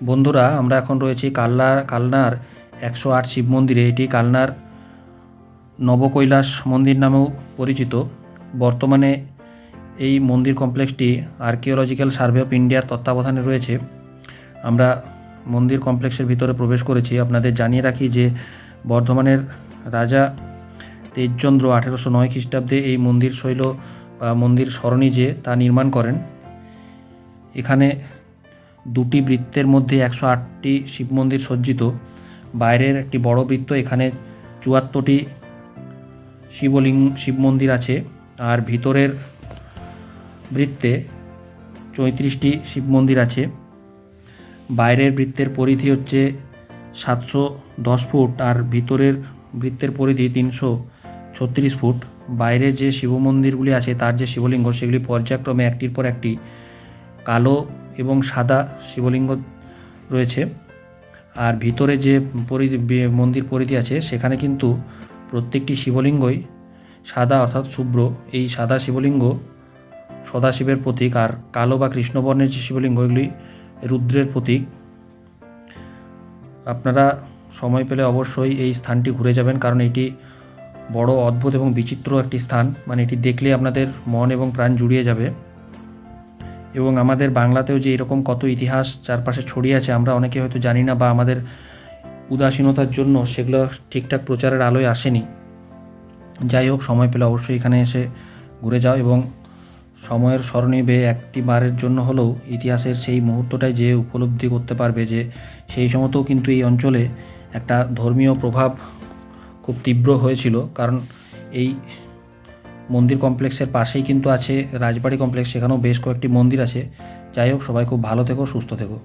বন্ধুরা, আমরা এখন রয়েছি কালনার 108 শিব মন্দিরে। এটি কালনার নবকৈলাস মন্দির নামেও পরিচিত। বর্তমানে এই মন্দির কমপ্লেক্সটি আর্কিওলজিক্যাল সার্ভে অফ ইন্ডিয়ার তত্ত্বাবধানে রয়েছে। আমরা মন্দির কমপ্লেক্সের ভিতরে প্রবেশ করেছি। আপনাদের জানিয়ে রাখি যে বর্ধমানের রাজা তেজচন্দ্র 1809 খ্রিস্টাব্দে এই মন্দির শৈল বা মন্দির সরণি যে তা নির্মাণ করেন। এখানে দুটি বৃত্তের মধ্যে 108টি শিব মন্দির সজ্জিত। বাইরের একটি বড় বৃত্ত, এখানে 74টি শিব মন্দির আছে, আর ভিতরের বৃত্তে 34টি শিব মন্দির আছে। বাইরের বৃত্তের পরিধি হচ্ছে 710 ফুট আর ভিতরের বৃত্তের পরিধি 336 ফুট। বাইরে যে শিব মন্দিরগুলি আছে তার যে শিবলিঙ্গ সেগুলি পর্যায়ক্রমে একটির পর একটি কালো এবং সাদা শিবলিঙ্গ রয়েছে। আর ভিতরে যে মন্দির পরিধি আছে সেখানে কিন্তু প্রত্যেকটি শিবলিঙ্গই সাদা অর্থাৎ শুভ্র। এই সাদা শিবলিঙ্গ সদাশিবের প্রতীক, আর কালো বা কৃষ্ণবর্ণের যে শিবলিঙ্গ এগুলি রুদ্রের প্রতীক। আপনারা সময় পেলে অবশ্যই এই স্থানটি ঘুরে যাবেন, কারণ এটি বড় অদ্ভুত এবং বিচিত্র একটি স্থান। মানে এটি দেখলে আপনাদের মন এবং প্রাণ জুড়িয়ে যাবে। এবং আমাদের বাংলাতেও যে এরকম কত ইতিহাস চারপাশে ছড়িয়ে আছে আমরা অনেকে হয়তো জানি না, বা আমাদের উদাসীনতার জন্য সেগুলো ঠিকঠাক প্রচারের আলোয় আসেনি। যাই হোক, সময় পেলে অবশ্যই এখানে এসে ঘুরে যাও এবং সময়ের স্মরণে একটি বারের জন্য হলেও ইতিহাসের সেই মুহূর্তটাই যে উপলব্ধি করতে পারবে যে সেই সময়তেও কিন্তু এই অঞ্চলে একটা ধর্মীয় প্রভাব খুব তীব্র হয়েছিল। কারণ এই মন্দির কমপ্লেক্সের পাশেই কিন্তু আছে রাজবাড়ি কমপ্লেক্স, সেখানেও বেশ কয়েকটি মন্দির আছে। যাই হোক, সবাই খুব ভালো থেকো, সুস্থ থেকো।